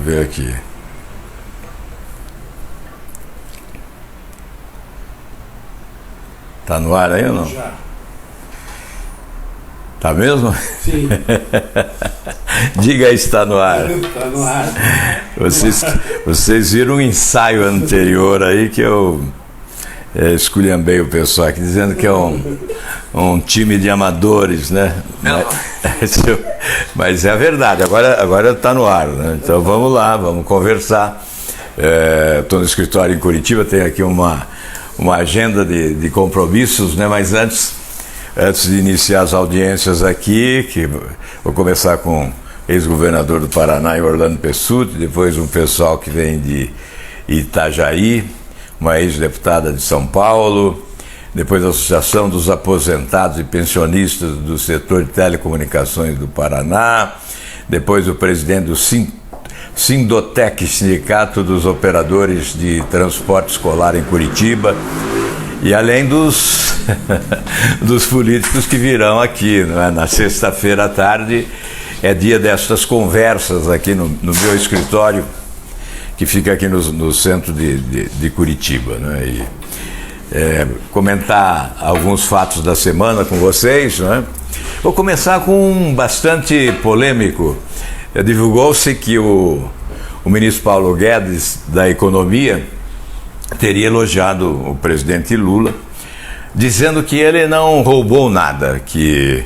ver aqui. Tá no ar aí ou não? Já. Tá mesmo? Sim. Diga aí se está no ar. Tá no ar. Vocês viram um ensaio anterior aí que eu esculhambei o pessoal aqui, dizendo que é um time de amadores, né? Mas é a verdade, agora está no ar, né? Então vamos lá, vamos conversar. Estou no escritório em Curitiba, tenho aqui uma agenda de compromissos, né? Mas antes de iniciar as audiências aqui, que vou começar com o ex-governador do Paraná, Orlando Pessutti, depois um pessoal que vem de Itajaí, uma ex-deputada de São Paulo, depois a Associação dos Aposentados e Pensionistas do Setor de Telecomunicações do Paraná, depois o presidente do Sindotec, Sindicato dos Operadores de Transporte Escolar em Curitiba, e além dos políticos que virão aqui, né? Na sexta-feira à tarde é dia destas conversas aqui no meu escritório, que fica aqui no centro de Curitiba, né? E comentar alguns fatos da semana com vocês, né? Vou começar com um bastante polêmico. Divulgou-se que o ministro Paulo Guedes da Economia teria elogiado o presidente Lula, dizendo que ele não roubou nada, que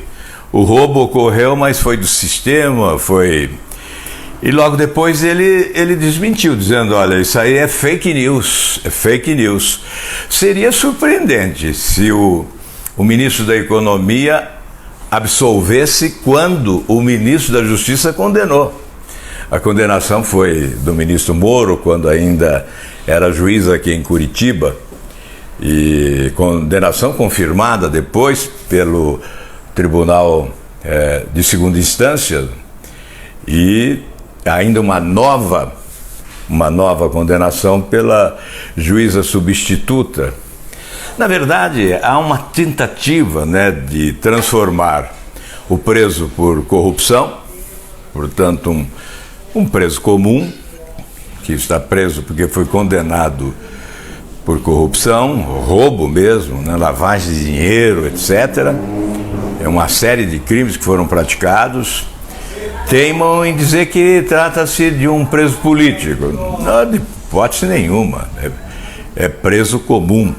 o roubo ocorreu, mas foi do sistema, E logo depois ele desmentiu, dizendo, olha, isso aí é fake news. Seria surpreendente se o ministro da Economia absolvesse quando o ministro da Justiça condenou. A condenação foi do ministro Moro, quando ainda era juiz aqui em Curitiba, e condenação confirmada depois pelo Tribunal de Segunda Instância, e ainda uma nova condenação pela juíza substituta. Na verdade, há uma tentativa, né, de transformar o preso por corrupção, portanto, um preso comum, que está preso porque foi condenado por corrupção, roubo mesmo, né, lavagem de dinheiro, etc. É uma série de crimes que foram praticados. Teimam em dizer que trata-se de um preso político. Não, de hipótese nenhuma. É preso comum,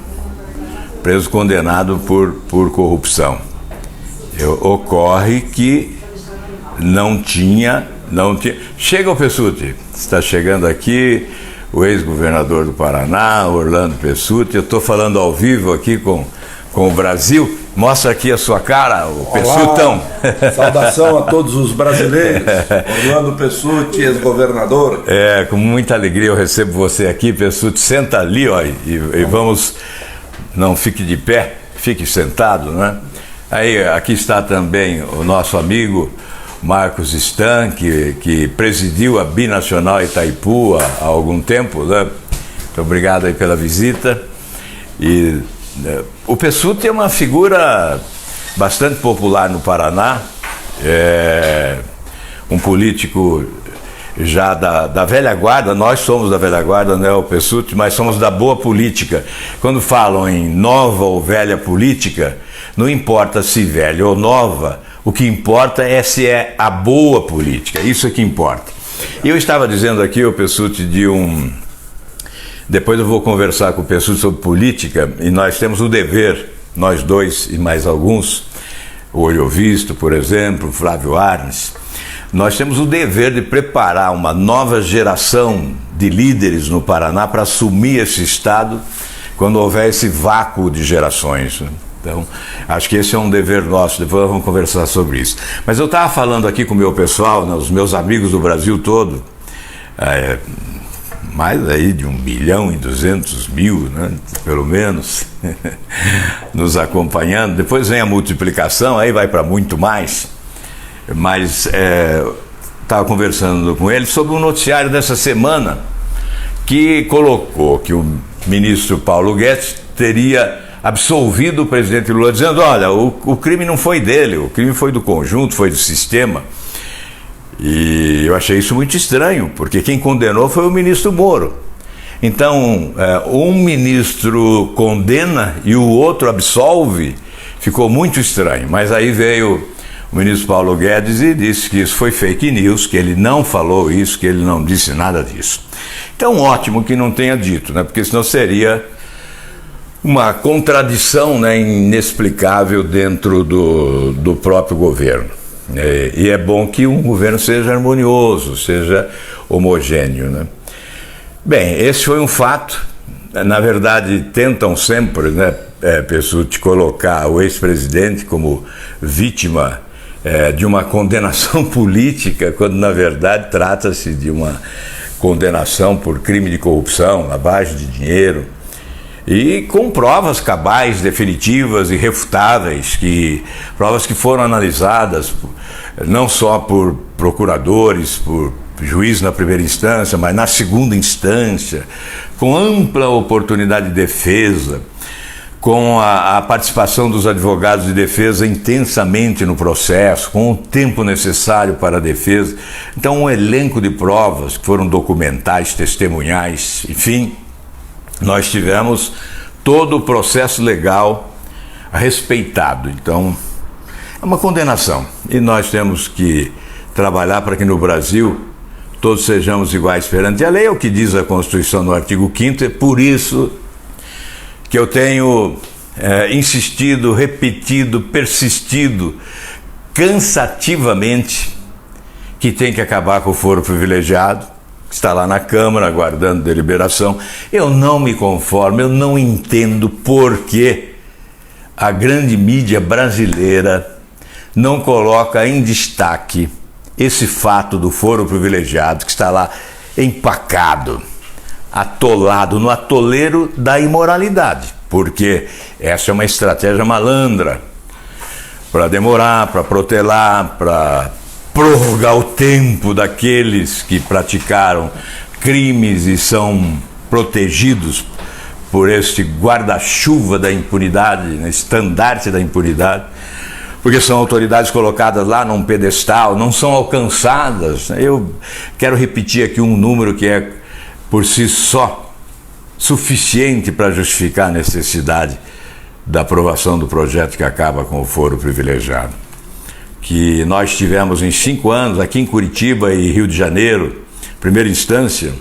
preso condenado por corrupção. Ocorre que não tinha. Chega o Pessutti, está chegando aqui o ex-governador do Paraná, Orlando Pessutti. Eu estou falando ao vivo aqui com o Brasil. Mostra aqui a sua cara, o Pessutão. Saudação a todos os brasileiros. Orlando Pessutti, ex-governador. Com muita alegria eu recebo você aqui, Pessutti. Senta ali, ó, e vamos. Não fique de pé, fique sentado, né? Aí, aqui está também o nosso amigo Marcos Stan, que presidiu a Binacional Itaipu há algum tempo, né? Muito obrigado aí pela visita. E o Pessutti é uma figura bastante popular no Paraná, um político já da velha guarda. Nós somos da velha guarda, não é o Pessutti, mas somos da boa política. Quando falam em nova ou velha política, não importa se velha ou nova, o que importa é se é a boa política, isso é que importa. E eu estava dizendo aqui, o Pessutti, depois eu vou conversar com o Pessutti sobre política, e nós temos o dever, nós dois e mais alguns, o Olho Visto, por exemplo, Flávio Arnes, nós temos o dever de preparar uma nova geração de líderes no Paraná para assumir esse estado quando houver esse vácuo de gerações. Então, acho que esse é um dever nosso, depois vamos conversar sobre isso. Mas eu estava falando aqui com o meu pessoal, né, os meus amigos do Brasil todo, mais aí de 1.200.000, né, pelo menos, nos acompanhando. Depois vem a multiplicação, aí vai para muito mais. Mas estava conversando com ele sobre um noticiário dessa semana que colocou que o ministro Paulo Guedes teria absolvido o presidente Lula, dizendo, olha, o crime não foi dele, o crime foi do conjunto, foi do sistema. E eu achei isso muito estranho, porque quem condenou foi o ministro Moro. Então, um ministro condena e o outro absolve, ficou muito estranho. Mas aí veio o ministro Paulo Guedes e disse que isso foi fake news, que ele não falou isso, que ele não disse nada disso. Então, ótimo que não tenha dito, né? Porque senão seria uma contradição, né, inexplicável dentro do próprio governo. E é bom que um governo seja harmonioso, seja homogêneo, né? Bem, esse foi um fato. Na verdade, tentam sempre, né, Pessutti, colocar o ex-presidente como vítima de uma condenação política, quando na verdade trata-se de uma condenação por crime de corrupção, lavagem de dinheiro, e com provas cabais, definitivas, irrefutáveis, provas que foram analisadas não só por procuradores, por juiz na primeira instância, mas na segunda instância, com ampla oportunidade de defesa, com a participação dos advogados de defesa intensamente no processo, com o tempo necessário para a defesa. Então, um elenco de provas que foram documentais, testemunhais, enfim, nós tivemos todo o processo legal respeitado. Então, é uma condenação. E nós temos que trabalhar para que no Brasil todos sejamos iguais perante a lei. É o que diz a Constituição no artigo 5º, é por isso que eu tenho insistido, repetido, persistido cansativamente que tem que acabar com o foro privilegiado, que está lá na Câmara aguardando deliberação. Eu não me conformo, eu não entendo por que a grande mídia brasileira não coloca em destaque esse fato do foro privilegiado que está lá empacado, atolado no atoleiro da imoralidade, porque essa é uma estratégia malandra para demorar, para protelar, para prorrogar o tempo daqueles que praticaram crimes e são protegidos por este guarda-chuva da impunidade, estandarte da impunidade, porque são autoridades colocadas lá num pedestal, não são alcançadas. Eu quero repetir aqui um número que é por si só suficiente para justificar a necessidade da aprovação do projeto que acaba com o foro privilegiado. Que nós tivemos em 5 anos, aqui em Curitiba e Rio de Janeiro, primeira instância,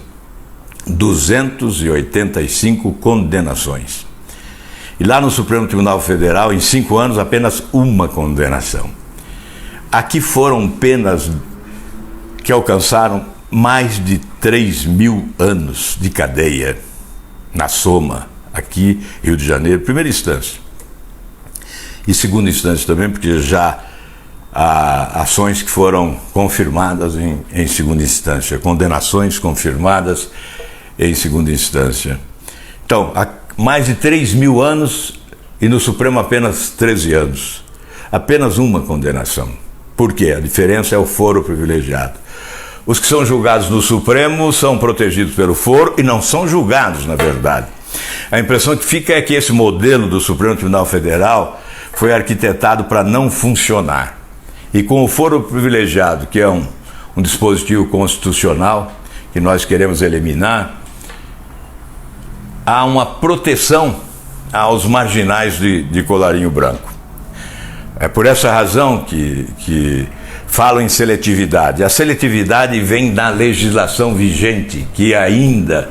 285 condenações. E lá no Supremo Tribunal Federal, em 5 anos, apenas uma condenação. Aqui foram penas que alcançaram mais de 3.000 anos de cadeia, na soma, aqui Rio de Janeiro, primeira instância. E segunda instância também, porque já há ações que foram confirmadas em segunda instância, condenações confirmadas em segunda instância. Então, há mais de 3.000 anos e no Supremo apenas 13 anos. Apenas uma condenação. Por quê? A diferença é o foro privilegiado. Os que são julgados no Supremo são protegidos pelo foro e não são julgados, na verdade. A impressão que fica é que esse modelo do Supremo Tribunal Federal foi arquitetado para não funcionar. E com o foro privilegiado, que é um dispositivo constitucional que nós queremos eliminar, há uma proteção aos marginais de colarinho branco. É por essa razão que falo em seletividade. A seletividade vem da legislação vigente, que ainda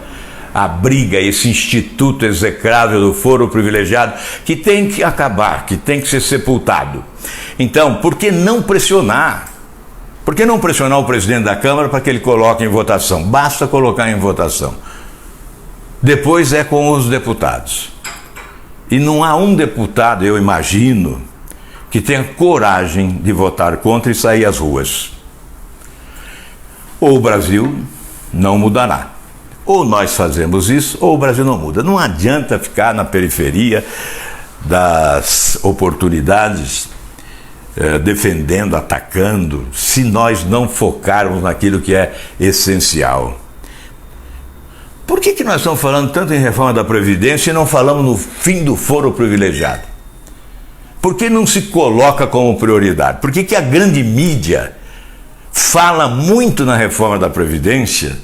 abriga esse instituto execrável do foro privilegiado, que tem que acabar, que tem que ser sepultado. Então, por que não pressionar? Por que não pressionar o presidente da Câmara para que ele coloque em votação? Basta colocar em votação. Depois é com os deputados. E não há um deputado, eu imagino, que tenha coragem de votar contra e sair às ruas. Ou o Brasil não mudará. Ou nós fazemos isso, ou o Brasil não muda. Não adianta ficar na periferia das oportunidades, defendendo, atacando, se nós não focarmos naquilo que é essencial. Por que nós estamos falando tanto em reforma da Previdência e não falamos no fim do foro privilegiado? Por que não se coloca como prioridade? Por que a grande mídia fala muito na reforma da Previdência,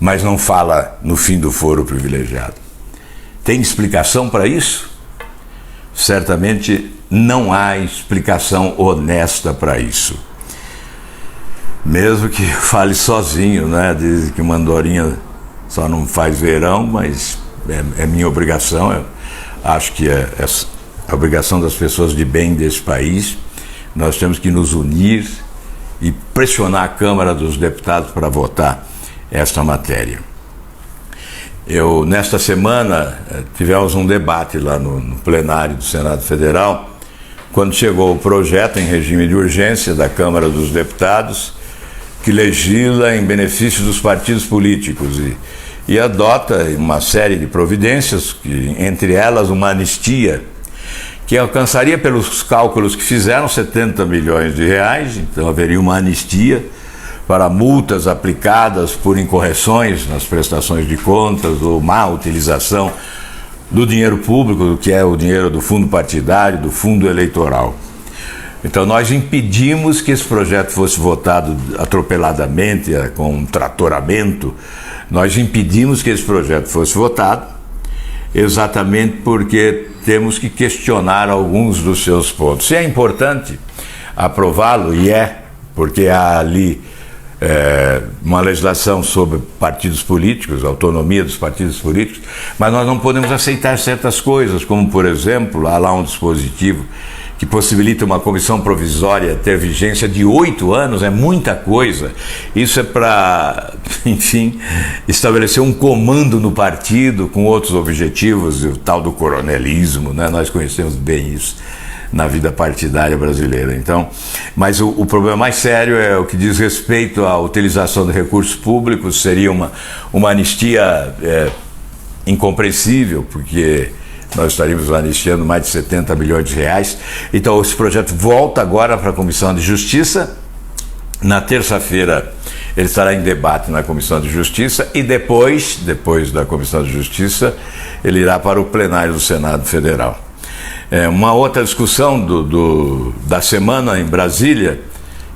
mas não fala no fim do foro privilegiado. Tem explicação para isso? Certamente não há explicação honesta para isso. Mesmo que fale sozinho, né? Diz que uma andorinha só não faz verão, mas é minha obrigação. Eu acho que é a obrigação das pessoas de bem desse país. Nós temos que nos unir e pressionar a Câmara dos Deputados para votar esta matéria. Nesta semana, tivemos um debate lá no plenário do Senado Federal, quando chegou o projeto em regime de urgência da Câmara dos Deputados, que legisla em benefício dos partidos políticos e adota uma série de providências, entre elas uma anistia, que alcançaria, pelos cálculos que fizeram, 70 milhões de reais. Então haveria uma anistia para multas aplicadas por incorreções nas prestações de contas ou má utilização do dinheiro público, que é o dinheiro do fundo partidário, do fundo eleitoral. Então nós impedimos que esse projeto fosse votado atropeladamente, com um tratoramento. Nós impedimos que esse projeto fosse votado, exatamente porque temos que questionar alguns dos seus pontos. Se é importante aprová-lo, e porque há ali uma legislação sobre partidos políticos, autonomia dos partidos políticos, mas nós não podemos aceitar certas coisas, como, por exemplo, há lá um dispositivo que possibilita uma comissão provisória ter vigência de 8 anos, é muita coisa. Isso é para, enfim, estabelecer um comando no partido com outros objetivos, o tal do coronelismo, né? Nós conhecemos bem isso na vida partidária brasileira. Então, mas o problema mais sério é o que diz respeito à utilização de recursos públicos. Seria uma anistia incompreensível, porque nós estaríamos anistiando mais de 70 milhões de reais. Então esse projeto volta agora para a Comissão de Justiça. Na terça-feira ele estará em debate na Comissão de Justiça e depois da Comissão de Justiça ele irá para o plenário do Senado Federal. Uma outra discussão da semana em Brasília,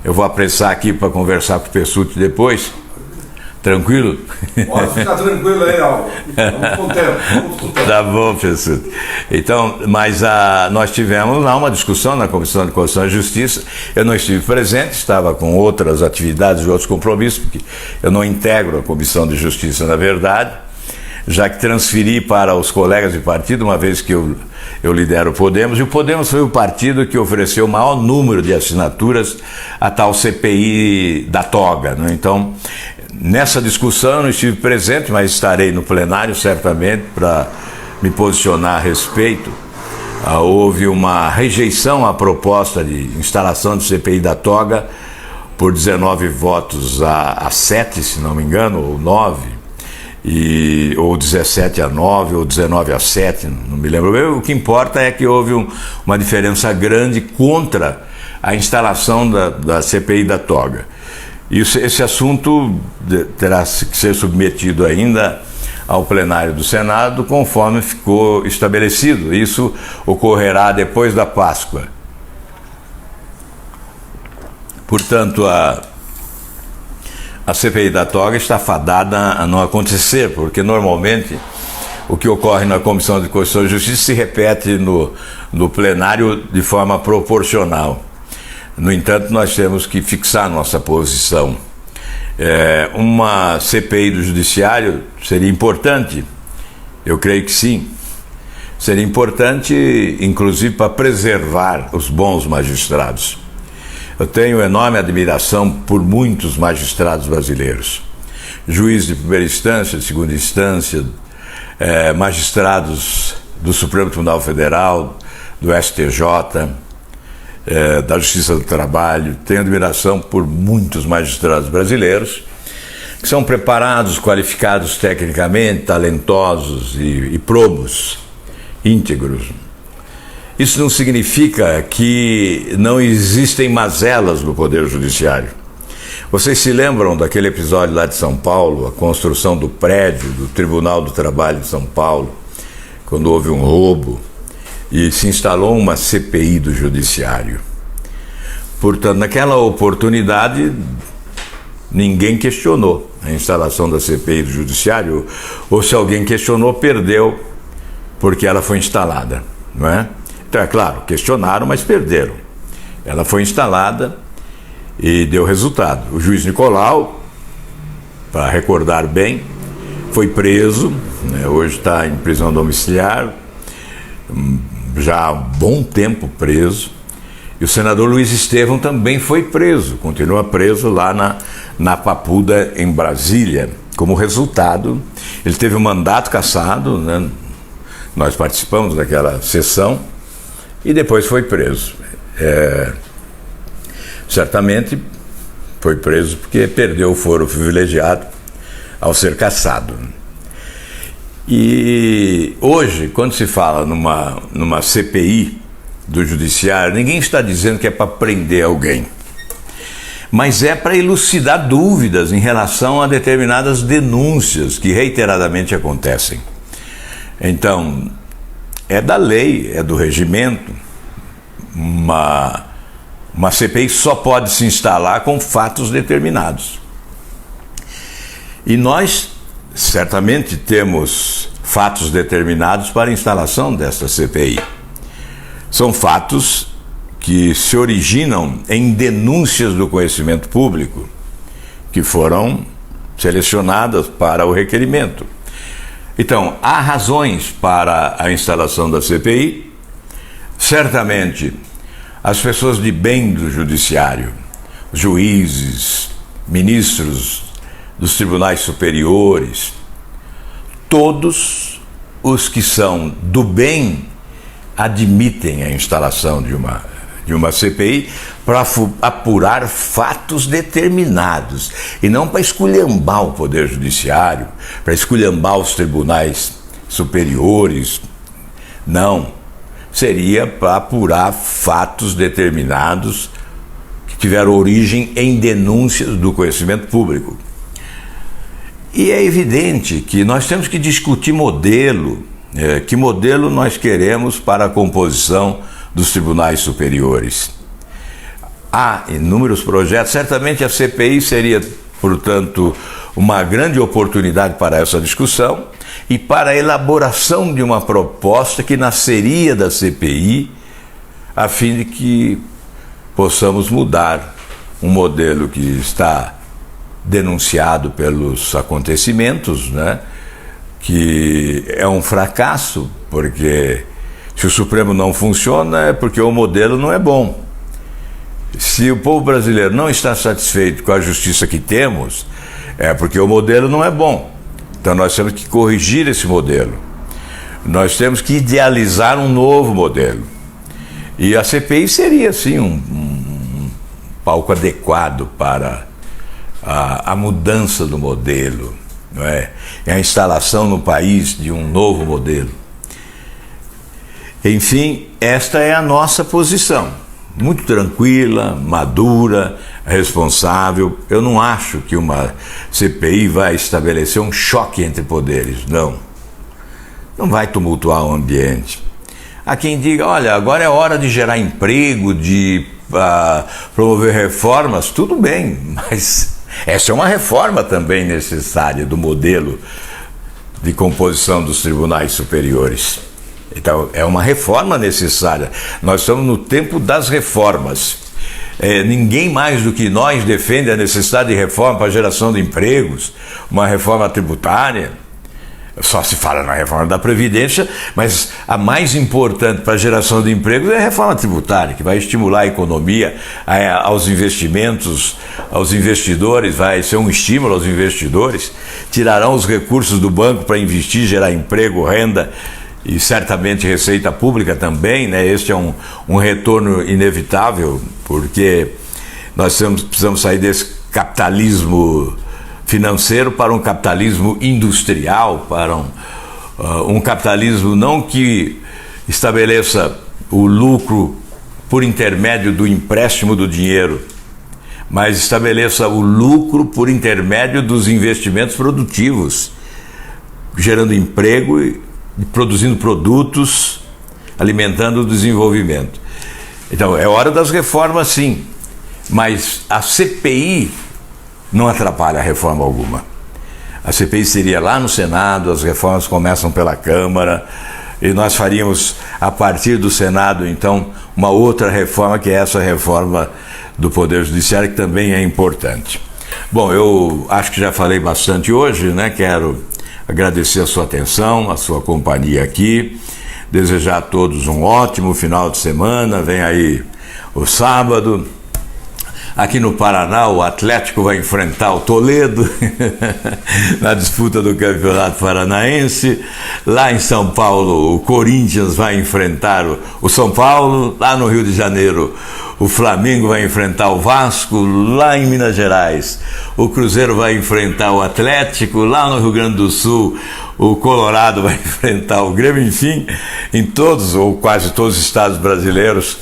eu vou apressar aqui para conversar com o Pessutti depois. Tranquilo? Pode ficar tranquilo aí, Álvaro. Vamos com o tempo. Tá bom, Pessutti. Então, mas nós tivemos lá uma discussão na Comissão de Constituição e Justiça. Eu não estive presente, estava com outras atividades e outros compromissos, porque eu não integro a Comissão de Justiça, na verdade, já que transferi para os colegas de partido, uma vez que eu lidero o Podemos, e o Podemos foi o partido que ofereceu o maior número de assinaturas à tal CPI da toga, né? Então, nessa discussão eu não estive presente, mas estarei no plenário certamente para me posicionar a respeito. Houve uma rejeição à proposta de instalação de CPI da toga por 19 votos a 7, se não me engano, ou 9. Ou 17 a 9, ou 19 a 7, não me lembro bem. O que importa é que houve uma diferença grande contra a instalação da CPI da toga. Esse assunto terá que ser submetido ainda ao plenário do Senado, conforme ficou estabelecido. Isso ocorrerá depois da Páscoa. Portanto, a CPI da toga está fadada a não acontecer, porque normalmente o que ocorre na Comissão de Constituição e Justiça se repete no plenário de forma proporcional. No entanto, nós temos que fixar nossa posição. Uma CPI do Judiciário seria importante, eu creio que sim. Seria importante, inclusive, para preservar os bons magistrados. Eu tenho enorme admiração por muitos magistrados brasileiros. Juízes de primeira instância, de segunda instância, magistrados do Supremo Tribunal Federal, do STJ, da Justiça do Trabalho. Tenho admiração por muitos magistrados brasileiros que são preparados, qualificados tecnicamente, talentosos e probos, íntegros. Isso não significa que não existem mazelas no Poder Judiciário. Vocês se lembram daquele episódio lá de São Paulo, a construção do prédio do Tribunal do Trabalho de São Paulo, quando houve um roubo e se instalou uma CPI do Judiciário. Portanto, naquela oportunidade, ninguém questionou a instalação da CPI do Judiciário, ou se alguém questionou, perdeu, porque ela foi instalada, não é? Então, é claro, questionaram, mas perderam. Ela foi instalada e deu resultado. O juiz Nicolau, para recordar bem, foi preso, né? Hoje está em prisão domiciliar, já há bom tempo preso. E o senador Luiz Estevão também foi preso, continua preso lá na Papuda, em Brasília. Como resultado, ele teve um mandato cassado, né? Nós participamos daquela sessão, e depois foi preso. Certamente foi preso porque perdeu o foro privilegiado ao ser cassado. E hoje, quando se fala numa CPI do Judiciário, ninguém está dizendo que é para prender alguém, mas é para elucidar dúvidas em relação a determinadas denúncias que reiteradamente acontecem. Então, é da lei, é do regimento, uma CPI só pode se instalar com fatos determinados. E nós, certamente, temos fatos determinados para a instalação desta CPI. São fatos que se originam em denúncias do conhecimento público, que foram selecionadas para o requerimento. Então, há razões para a instalação da CPI. Certamente, as pessoas de bem do judiciário, juízes, ministros dos tribunais superiores, todos os que são do bem admitem a instalação de uma CPI para apurar fatos determinados e não para esculhambar o Poder Judiciário, para esculhambar os tribunais superiores. Não. Seria para apurar fatos determinados que tiveram origem em denúncias do conhecimento público. E é evidente que nós temos que discutir modelo, que modelo nós queremos para a composição dos tribunais superiores. Há inúmeros projetos, certamente a CPI seria, portanto, uma grande oportunidade para essa discussão e para a elaboração de uma proposta que nasceria da CPI, a fim de que possamos mudar um modelo que está denunciado pelos acontecimentos, né? Que é um fracasso, porque se o Supremo não funciona é porque o modelo não é bom. Se o povo brasileiro não está satisfeito com a justiça que temos, é porque o modelo não é bom. Então nós temos que corrigir esse modelo. Nós temos que idealizar um novo modelo. E a CPI seria, sim, um palco adequado para a mudança do modelo, não é? É a instalação no país de um novo modelo. Enfim, esta é a nossa posição. Muito tranquila, madura, responsável. Eu não acho que uma CPI vai estabelecer um choque entre poderes, não. Não vai tumultuar o ambiente. Há quem diga, olha, agora é hora de gerar emprego, de promover reformas, tudo bem, mas essa é uma reforma também necessária do modelo de composição dos tribunais superiores. Então, é uma reforma necessária. Nós estamos no tempo das reformas. Ninguém mais do que nós defende a necessidade de reforma para a geração de empregos, uma reforma tributária. Só se fala na reforma da Previdência, mas a mais importante para a geração de empregos é a reforma tributária, que vai estimular a economia, aos investimentos, aos investidores, vai ser um estímulo aos investidores, tirarão os recursos do banco para investir, gerar emprego, renda e certamente receita pública também, né? Este é um retorno inevitável, porque nós precisamos sair desse capitalismo financeiro para um capitalismo industrial, para um capitalismo não que estabeleça o lucro por intermédio do empréstimo do dinheiro, mas estabeleça o lucro por intermédio dos investimentos produtivos, gerando emprego e produzindo produtos, alimentando o desenvolvimento. Então, é hora das reformas, sim, mas a CPI não atrapalha a reforma alguma. A CPI seria lá no Senado, as reformas começam pela Câmara, e nós faríamos, a partir do Senado, então, uma outra reforma, que é essa reforma do Poder Judiciário, que também é importante. Bom, eu acho que já falei bastante hoje, né? Quero agradecer a sua atenção, a sua companhia aqui, desejar a todos um ótimo final de semana. Vem aí o sábado. Aqui no Paraná, o Atlético vai enfrentar o Toledo na disputa do Campeonato Paranaense. Lá em São Paulo, o Corinthians vai enfrentar o São Paulo. Lá no Rio de Janeiro, o Flamengo vai enfrentar o Vasco. Lá em Minas Gerais, o Cruzeiro vai enfrentar o Atlético. Lá no Rio Grande do Sul, o Colorado vai enfrentar o Grêmio. Enfim, em todos ou quase todos os estados brasileiros,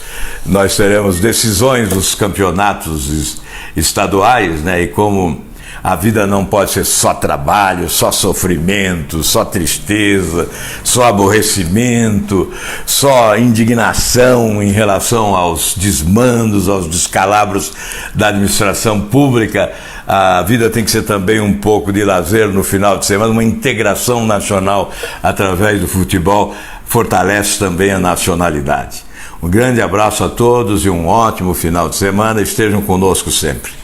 nós teremos decisões dos campeonatos estaduais, né? E como a vida não pode ser só trabalho, só sofrimento, só tristeza, só aborrecimento, só indignação em relação aos desmandos, aos descalabros da administração pública, a vida tem que ser também um pouco de lazer no final de semana. Uma integração nacional através do futebol fortalece também a nacionalidade. Um grande abraço a todos e um ótimo final de semana. Estejam conosco sempre.